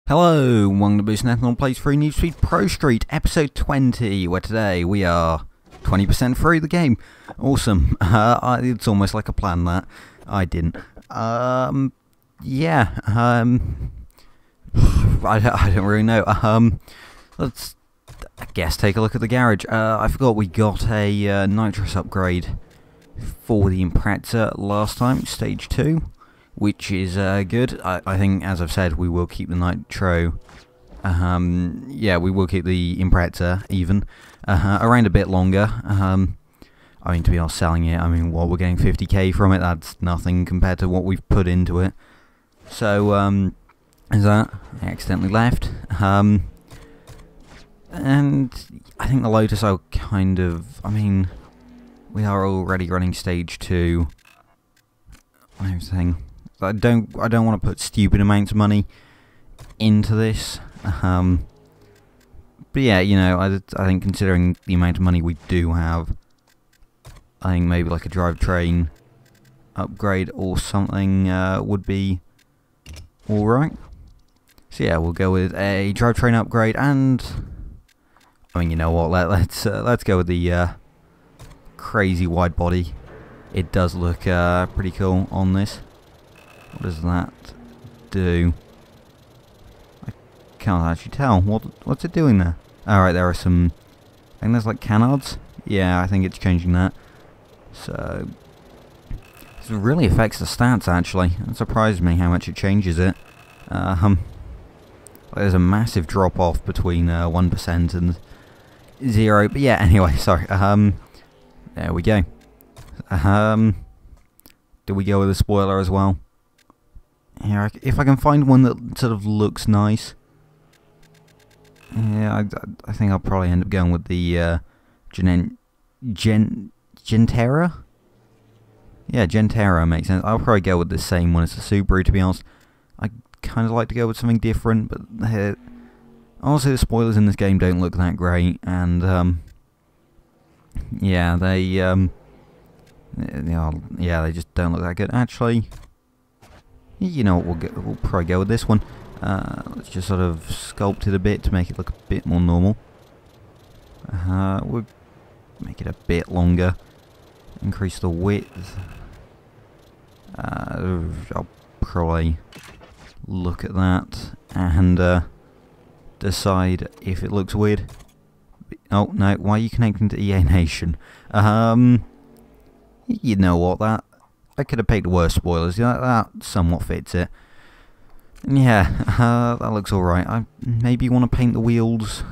Hello, welcome to Boost National Plays Free Need for Speed ProStreet episode 20, where today we are 20% through the game. Awesome. It's almost like I planned that. I didn't. Yeah, I don't really know. Let's, I guess, take a look at the garage. I forgot we got a nitrous upgrade for the Impreza last time, stage 2. Which is good. I think, as I've said, we will keep the Nitro. Yeah, we will keep the Impreza even around a bit longer. I mean, to be honest, selling it, I mean, what, we're getting 50k from it. That's nothing compared to what we've put into it. So, is that I accidentally left? And I think the Lotus are kind of. I mean, we are already running stage 2. Everything. I don't want to put stupid amounts of money into this, but yeah, you know, I think considering the amount of money we do have, I think maybe like a drivetrain upgrade or something would be all right. So yeah, we'll go with a drivetrain upgrade, and I mean, you know what? Let's go with the crazy wide body. It does look pretty cool on this. What does that do? I can't actually tell. What's it doing there? Alright, there are some. I think there's like canards. Yeah, I think it's changing that. So this really affects the stats. Actually, it surprised me how much it changes it. There's a massive drop off between 1% and 0. But yeah, anyway, sorry. There we go. Do we go with a spoiler as well? Yeah, if I can find one that sort of looks nice. Yeah, I think I'll probably end up going with the Gentera? Yeah, Gentera makes sense. I'll probably go with the same one as the Subaru, to be honest. I kind of like to go with something different, but honestly, the spoilers in this game don't look that great, and yeah, they they just don't look that good. Actually, you know what, we'll probably go with this one. Let's just sort of sculpt it a bit to make it look a bit more normal. We'll make it a bit longer. Increase the width. I'll probably look at that and decide if it looks weird. Oh no, why are you connecting to EA Nation? You know what, I could have picked worse spoilers. Yeah, that somewhat fits it. Yeah, that looks alright. I maybe want to paint the wheels.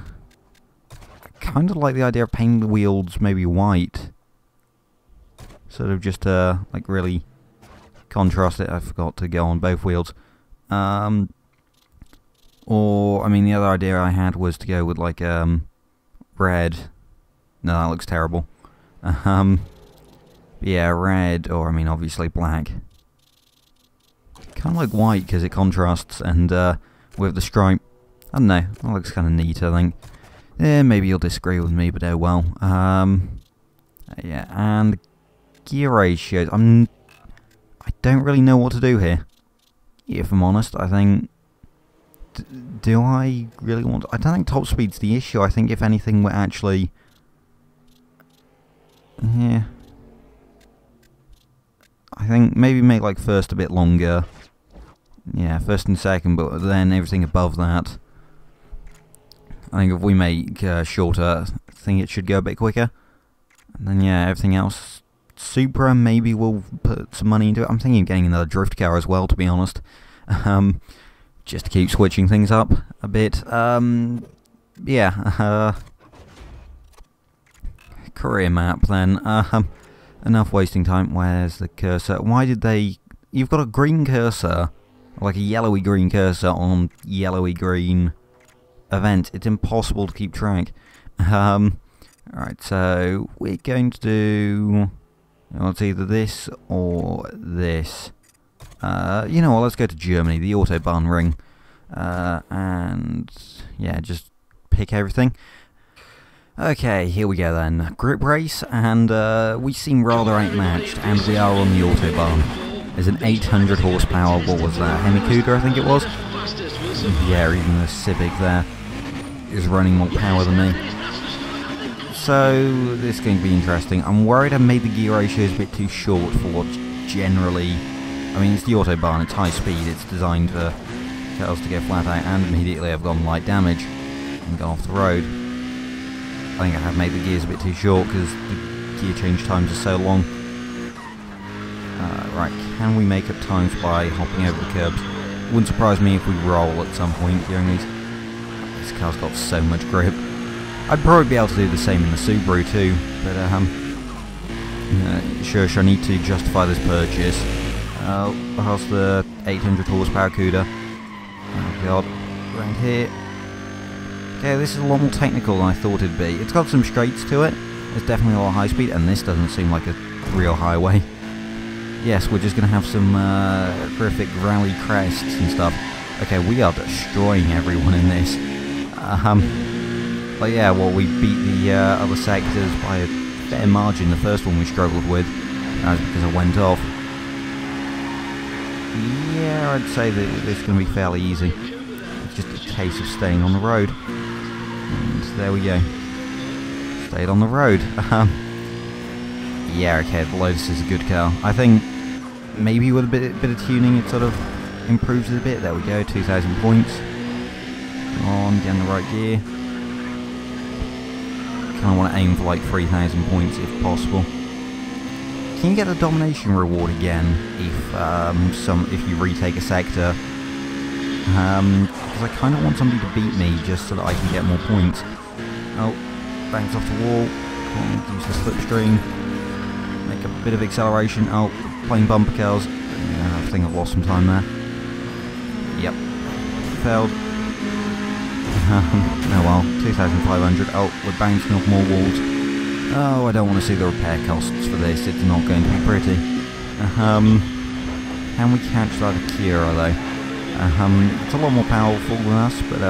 I kind of like the idea of painting the wheels maybe white. Sort of just like really contrast it. I forgot to go on both wheels. Or I mean, the other idea I had was to go with like red. No, that looks terrible. Yeah, red, or I mean, obviously black. Kind of like white because it contrasts, and with the stripe, I don't know, that looks kind of neat. I think. Yeah, maybe you'll disagree with me, but oh well. Yeah, and gear ratios. I don't really know what to do here. If I'm honest, I think. Do I really want? I don't think top speed's the issue. I think if anything, we're actually. Yeah. I think maybe make like first a bit longer. Yeah, first and second, but then everything above that. I think if we make shorter, I think it should go a bit quicker. And then yeah, everything else. Supra, maybe we'll put some money into it. I'm thinking of getting another drift car as well, to be honest. Just to keep switching things up a bit. Yeah. Career map then. Enough wasting time. Where's the cursor? Why did they... You've got a green cursor, like a yellowy green cursor on yellowy green event. It's impossible to keep track. Alright, so we're going to do... Well, it's either this or this. You know what, let's go to Germany, the Autobahn ring. And yeah, just pick everything. Okay, here we go then. Grip race, and we seem rather outmatched, and we are on the Autobahn. There's an 800 horsepower, what was that, Hemi Cougar I think it was? Yeah, even the Civic there is running more power than me. So this is going to be interesting. I'm worried I made the gear ratios a bit too short for what's generally... I mean, it's the Autobahn, it's high speed, it's designed for cars to go flat out, and immediately I've gone light damage and gone off the road. I think I have made the gears a bit too short because the gear change times are so long. Right, can we make up times by hopping over the curbs? Wouldn't surprise me if we roll at some point during these. This car's got so much grip. I'd probably be able to do the same in the Subaru too, but shush, I need to justify this purchase. Past the 800 horsepower CUDA. Oh god, around here. Okay, this is a lot more technical than I thought it'd be. It's got some straights to it. There's definitely a lot of high speed, and this doesn't seem like a real highway. Yes, we're just going to have some horrific rally crests and stuff. Okay, we are destroying everyone in this. But yeah, well, we beat the other sectors by a fair margin. The first one we struggled with. That was because I went off. Yeah, I'd say that this is going to be fairly easy. It's just a case of staying on the road. And there we go. Stayed on the road. Yeah, okay, the Lotus is a good car. I think maybe with a bit of tuning it sort of improves it a bit. There we go, 2,000 points. Come on, get in the right gear. Kind of want to aim for like 3,000 points if possible. Can you get the domination reward again if you retake a sector? Because I kind of want somebody to beat me just so that I can get more points. Oh, bangs off the wall. Come on, use the slipstream. Make a bit of acceleration. Oh, playing bumper cars. Yeah, I think I've lost some time there. Yep. Failed. Oh well, 2,500. Oh, we're bouncing off more walls. Oh, I don't want to see the repair costs for this. It's not going to be pretty. Can we catch that Akira though? It's a lot more powerful than us, but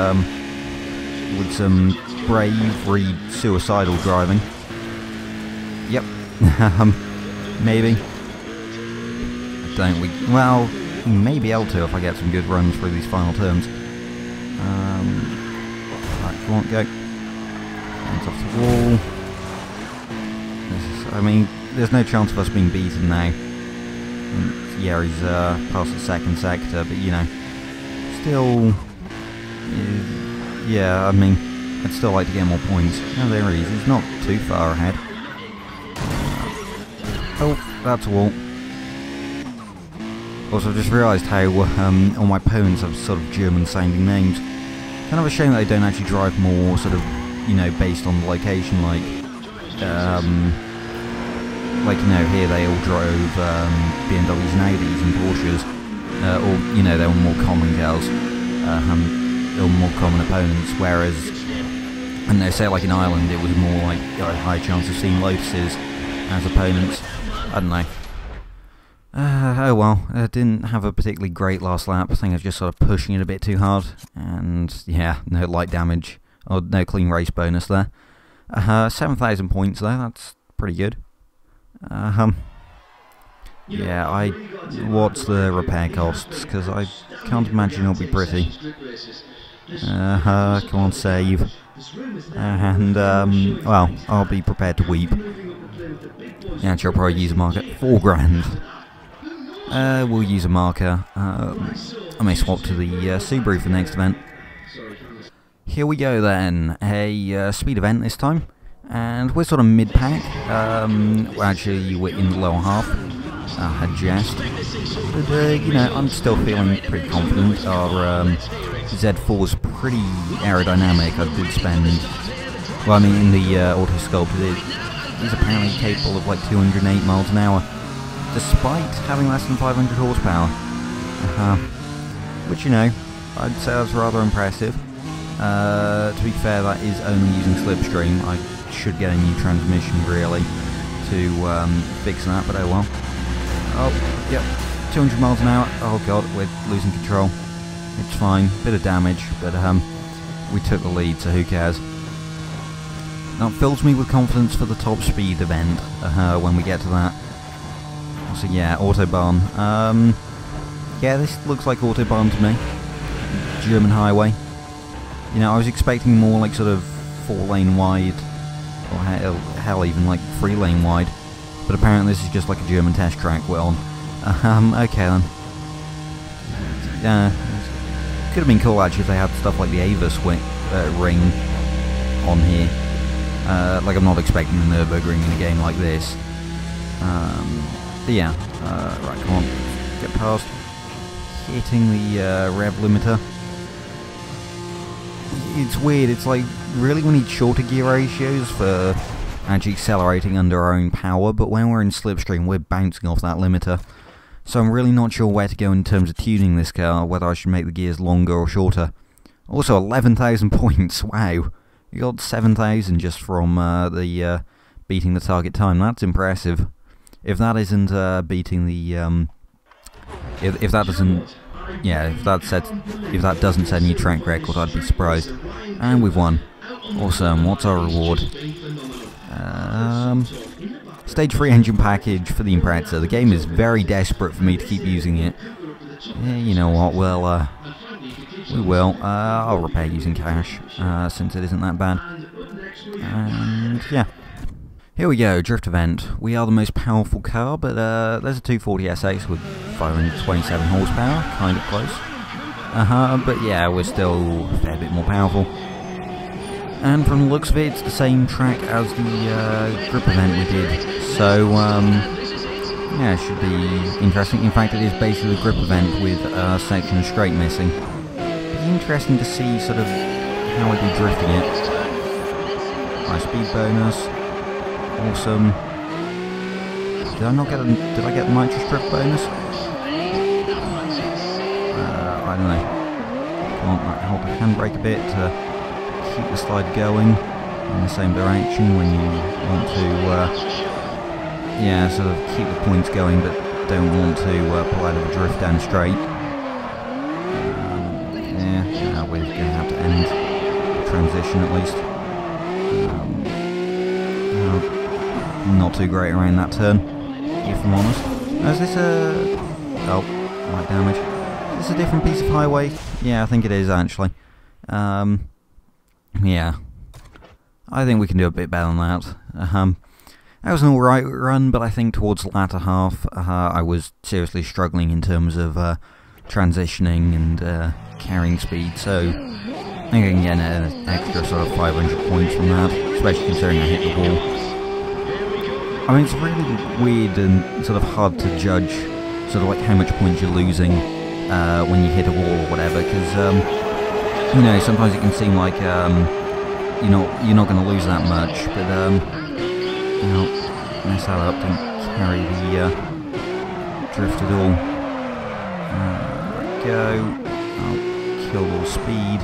with some bravery, suicidal driving. Yep. Maybe. Don't we? Well, we may be able to if I get some good runs through these final turns. Right, come on, go. Hands off the wall. I mean, there's no chance of us being beaten now. And yeah, he's past the second sector, but you know, still, yeah. I mean, I'd still like to get more points. Oh, there he is. He's not too far ahead. Oh, that's a wall. Also, I've just realised how all my opponents have sort of German-sounding names. Kind of a shame that they don't actually drive more sort of, you know, based on the location, like you know, here they all drove BMWs and Audis and Porsches, or, you know, they were more common cars, they were more common opponents, whereas, and they say like in Ireland it was more like a high chance of seeing Lotuses as opponents. I don't know. Oh well, I didn't have a particularly great last lap. I think I was just sort of pushing it a bit too hard, and yeah, no light damage, or no clean race bonus there. 7,000 points though, that's pretty good. Yeah, what's the repair costs? Because I can't imagine it'll be pretty. Come on, save. And, well, I'll be prepared to weep. Yeah, I'll probably use a marker. 4 grand. We'll use a marker. I may swap to the Subaru for the next event. Here we go then. A speed event this time. And we're sort of mid-pack. Well, actually, we're in the lower half. I jest. But, you know, I'm still feeling pretty confident. Our Z4's pretty aerodynamic. I did spend... Well, I mean, in the auto sculpted, he's apparently capable of like 208 miles an hour, despite having less than 500 horsepower. Which, you know, I'd say that's rather impressive. To be fair, that is only using slipstream. I should get a new transmission really to fix that, but oh well. Oh, yep, 200 miles an hour. Oh god, we're losing control. It's fine, bit of damage, but we took the lead, so who cares. That fills me with confidence for the top speed event when we get to that. So yeah, Autobahn. Yeah, this looks like Autobahn to me. German highway. You know, I was expecting more like sort of 4-lane wide, or hell even like 3-lane wide, but apparently this is just like a German test track we're on. Okay then. Could have been cool actually if they had stuff like the Avis ring on here. Like I'm not expecting the Nürburgring in a game like this. But yeah, right, come on, get past. Hitting the rev limiter. It's weird, it's like, really we need shorter gear ratios for actually accelerating under our own power, but when we're in slipstream we're bouncing off that limiter. So I'm really not sure where to go in terms of tuning this car, whether I should make the gears longer or shorter. Also 11,000 points, wow. You got 7,000 just from the beating the target time, that's impressive. If that isn't beating the, if that doesn't, yeah, if that doesn't set a new track record, I'd be surprised. And we've won. Awesome, what's our reward? Stage 3 engine package for the Impreza. The game is very desperate for me to keep using it. Yeah, you know what, well, we will. I'll repair using cash, since it isn't that bad. And, yeah. Here we go, drift event. We are the most powerful car, but there's a 240 SX with 527 horsepower, kind of close. But yeah, we're still a fair bit more powerful. And from the looks of it, it's the same track as the grip event we did. So, yeah, it should be interesting. In fact, it is basically the grip event with a section of straight missing. It's interesting to see sort of how I'd be drifting it. High speed bonus. Awesome. Did I get the nitrous drift bonus? I don't know. Come on, hold the handbrake a bit to keep the slide going in the same direction when you want to, yeah, sort of keep the points going but don't want to pull out of a drift down straight. Yeah, we're going to have to end the transition at least. Not too great around that turn, if I'm honest. Is this a... oh, light damage. Is this a different piece of highway? Yeah, I think it is actually. Yeah. I think we can do a bit better than that. That was an alright run, but I think towards the latter half I was seriously struggling in terms of transitioning and carrying speed, so I think I can get an extra sort of 500 points from that, especially considering I hit the wall. I mean, it's really weird and sort of hard to judge sort of like how much points you're losing when you hit a wall or whatever, because you know, sometimes it can seem like you're not going to lose that much, but you know, mess that up, don't carry the drift at all. There we go. I'll kill all speed.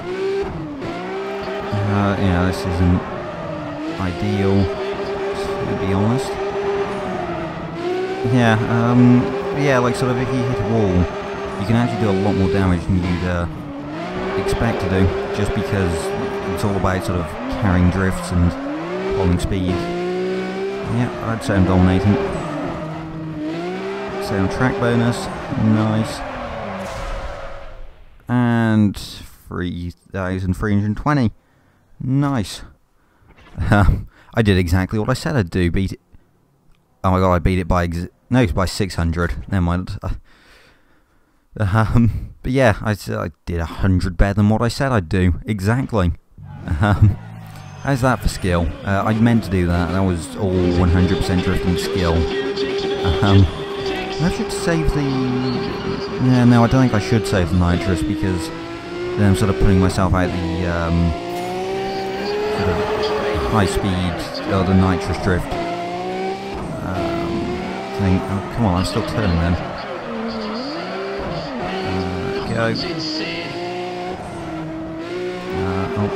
Yeah, this isn't ideal, to be honest. Yeah, like sort of if you hit a wall, you can actually do a lot more damage than you'd expect to do, just because it's all about sort of carrying drifts and holding speed. Yeah, I'd say I'm dominating. Stay on track bonus, nice. And 3,320, nice. I did exactly what I said I'd do, beat it. Oh my god, I beat it by by 600, never mind. But yeah, I did 100 better than what I said I'd do, exactly. How's that for skill? I meant to do that, that was all 100% drifting skill. I should save the... yeah, no, I don't think I should save the nitrous, because then I'm sort of putting myself out the sort of high speed, the nitrous drift. Oh, come on, I'm still turning then. Go. Oh,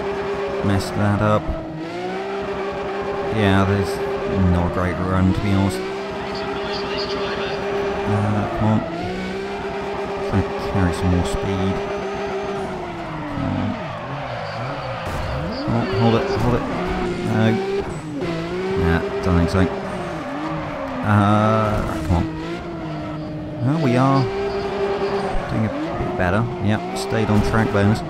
messed that up. Yeah, there's not a great run, to be honest. Come on. Trying to carry some more speed. Come on. Oh, hold it. No. Nah, don't think so. Right, come on. Well, we are doing a bit better. Yep, stayed on track bonus.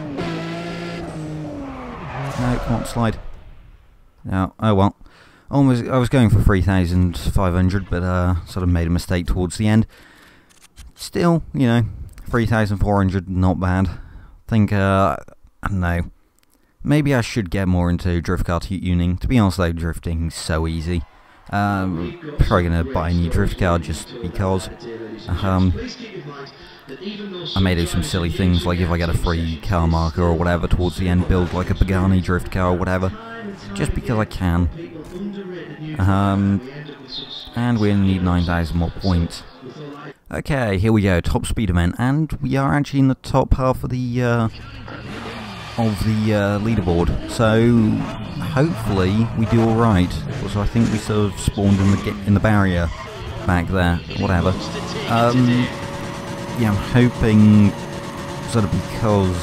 No, come on, slide. No, oh well. Almost, I was going for 3,500, but sort of made a mistake towards the end. Still, you know, 3,400, not bad. Think, I don't know. Maybe I should get more into drift car tuning. To be honest though, drifting's so easy. Probably gonna buy a new drift car just because. I may do some silly things, like if I get a free car marker or whatever towards the end, build like a Pagani drift car or whatever, just because I can. And we only need 9,000 more points. Okay, here we go, top speed event, and we are actually in the top half of the leaderboard. So hopefully we do all right. So I think we sort of spawned in the barrier back there, whatever. Yeah, I'm hoping sort of because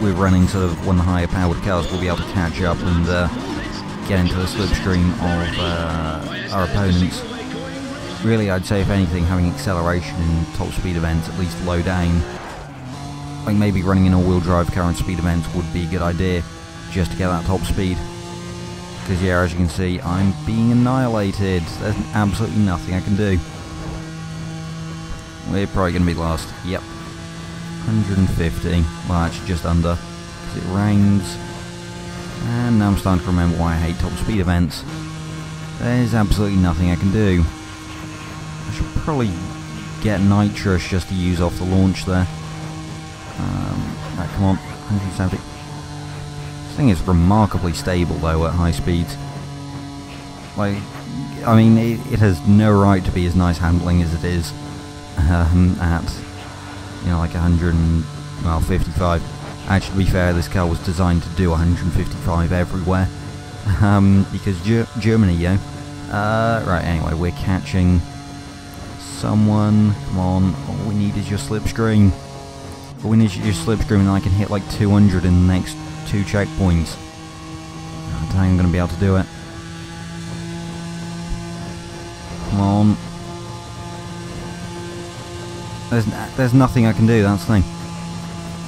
we're running sort of one of the higher powered cars, we'll be able to catch up and get into the slipstream of our opponents. Really, I'd say if anything, having acceleration in top speed events, at least low down. Like maybe running an all-wheel drive car in speed events would be a good idea, just to get that top speed. Because yeah, as you can see, I'm being annihilated. There's absolutely nothing I can do. We're probably going to be last. Yep. 150. Well, actually just under. Because it rains. And now I'm starting to remember why I hate top speed events. There's absolutely nothing I can do. I should probably get nitrous just to use off the launch there. Right, come on. 170. This thing is remarkably stable though at high speeds. Like, I mean, it has no right to be as nice handling as it is. At, you know, like 155. Actually, to be fair, this car was designed to do 155 everywhere. Because Germany, yo. Right, anyway, we're catching someone. Come on, all we need is your slipstream. All we need is your slipstream, and I can hit like 200 in the next 2 checkpoints. I don't think I'm going to be able to do it. Come on. There's nothing I can do, that's the thing.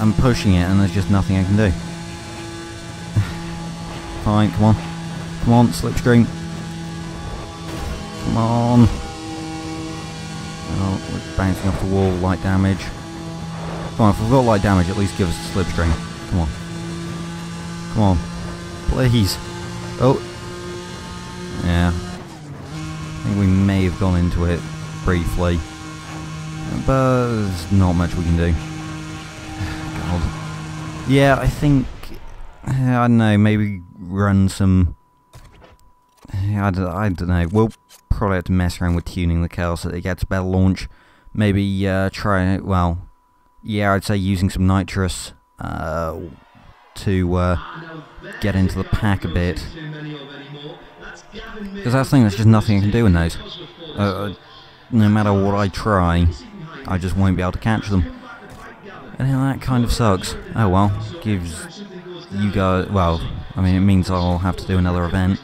I'm pushing it and there's just nothing I can do. Fine, come on. Come on, slipstream. Come on. Oh, we're bouncing off the wall, light damage. Come on, if we've got light damage, at least give us a slipstream. Come on. Come on. Please. Oh. Yeah. I think we may have gone into it briefly. But there's not much we can do. God. Yeah, I think... I don't know, maybe run some... I don't know. We'll probably have to mess around with tuning the car so that it gets a better launch. Maybe try... Well, yeah, I'd say using some nitrous to get into the pack a bit. Because that's the thing, there's just nothing I can do in those. No matter what I try, I just won't be able to catch them. And that kind of sucks. Oh well, gives you guys... Well, I mean, it means I'll have to do another event.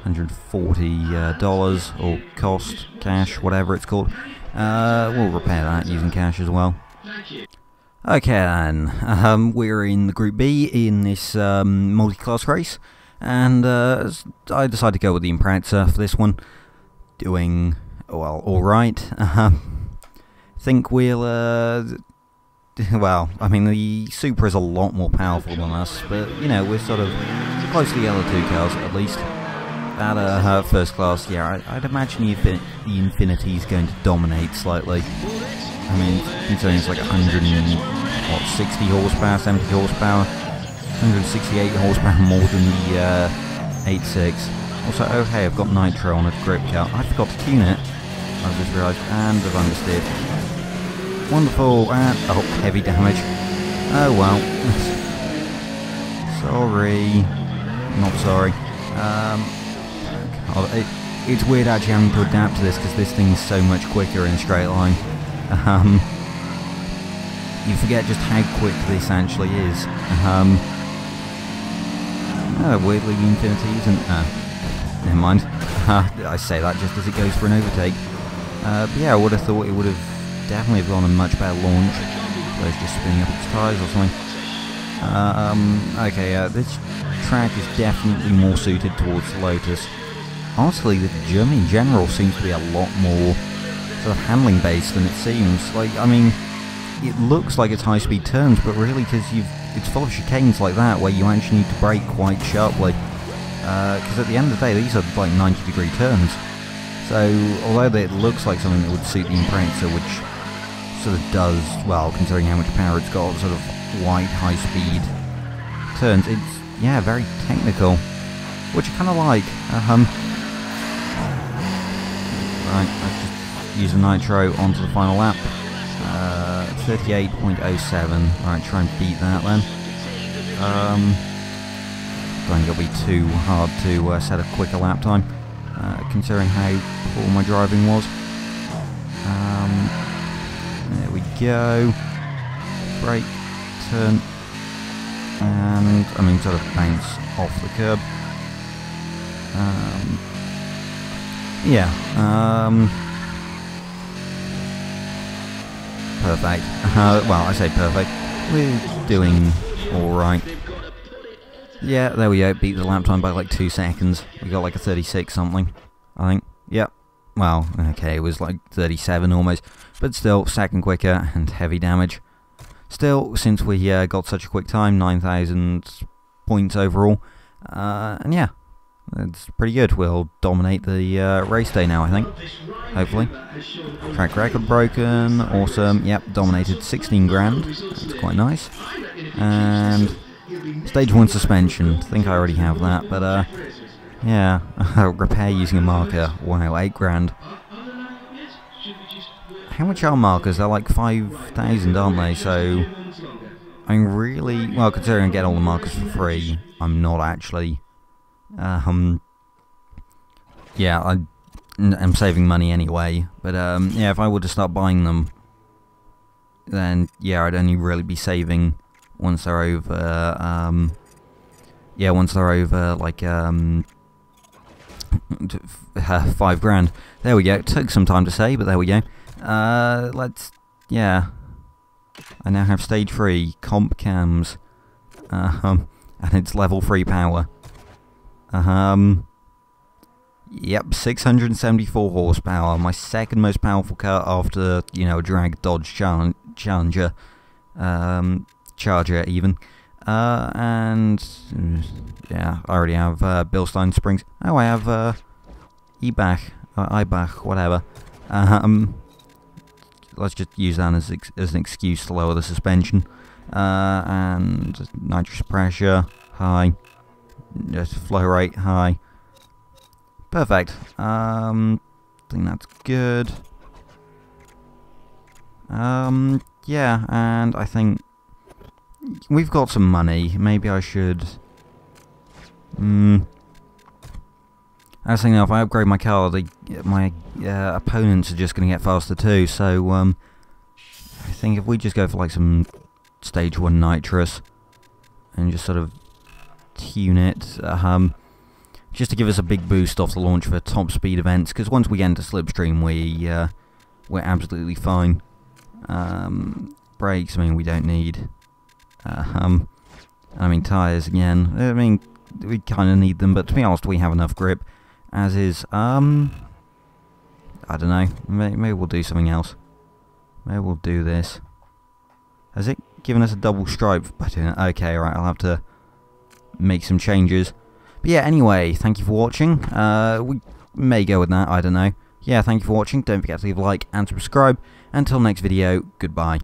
$140 or cost, cash, whatever it's called. We'll repair that using cash as well. Okay then, we're in the Group B in this multi-class race. And I decided to go with the Impreza for this one. Doing, well, alright. Think we'll, well, I mean, the Supra is a lot more powerful than us, but, you know, we're sort of close to the other two cars, at least. At first class, yeah, I'd imagine the Infinity is going to dominate slightly. I mean, considering it's like 160 horsepower, 70 horsepower, 168 horsepower more than the 8.6. Also, oh hey, I've got nitro on a grip car. I forgot to tune it. I've just realised, and I've understeered. Wonderful, and oh, heavy damage. Oh well. Sorry. Not sorry. God, it's weird actually having to adapt to this because this thing's so much quicker in a straight line. You forget just how quick this actually is. Weirdly the Infinity isn't... never mind. I say that just as it goes for an overtake. But yeah, I would have thought it would have definitely gone a much better launch. So it's just spinning up its tyres or something. Okay, this track is definitely more suited towards the Lotus. Honestly, the Germany in general seems to be a lot more sort of handling based than it seems. Like, I mean, it looks like it's high-speed turns, but really, because it's full of chicanes like that, where you actually need to brake quite sharply. Because at the end of the day, these are like 90-degree turns. So, although it looks like something that would suit the Impreza, which sort of does, well, considering how much power it's got, sort of wide, high-speed turns, it's, yeah, very technical, which I kind of like. Right, let's just use a nitro onto the final lap. 38.07. Right, try and beat that then. Don't think it'll be too hard to set a quicker lap time, considering how poor my driving was. There we go. Brake, turn, and I mean sort of bounce off the curb. Perfect. Well, I say perfect. We're doing alright. Yeah, there we go. Beat the lap time by like 2 seconds. We got like a 36 something, I think. Yep. Well, okay, it was like 37 almost. But still, second quicker and heavy damage. Still, since we got such a quick time, 9,000 points overall. And yeah, it's pretty good. We'll dominate the race day now, I think. Hopefully. Track record broken. Awesome. Yep, dominated 16 grand. That's quite nice. And stage 1 suspension. I think I already have that, but yeah. Repair using a marker. Wow, 8 grand. How much are markers? They're like 5,000, aren't they? So, I mean, really, well, considering I get all the markers for free, I'm not actually, yeah, I'm saving money anyway, but, yeah, if I were to start buying them, then, yeah, I'd only really be saving once they're over, yeah, once they're over, like, 5 grand. There we go. It took some time to say, but there we go. Let's, yeah. I now have stage 3, comp cams, and it's level 3 power. Yep, 674 horsepower, my second most powerful car after, you know, a drag Dodge Challenger, Charger even. And, yeah, I already have, Bilstein springs. Oh, I have, Eibach, whatever. Let's just use that as an excuse to lower the suspension. And nitrous pressure, high. Just flow rate, high. Perfect. I think that's good. Yeah, and I think we've got some money. Maybe I should... I was thinking, if I upgrade my car, my opponents are just going to get faster too, so I think if we just go for like some stage 1 nitrous and just sort of tune it, just to give us a big boost off the launch for top speed events, because once we get into slipstream, we're absolutely fine. Brakes, I mean, we don't need. I mean, tyres again, I mean, we kind of need them, but to be honest, we have enough grip. As is, I don't know, maybe we'll do something else. Maybe we'll do this. Has it given us a double stripe by doing it? Okay, right, I'll have to make some changes. But yeah, anyway, thank you for watching. We may go with that, I don't know. Yeah, thank you for watching. Don't forget to leave a like and subscribe. Until next video, goodbye.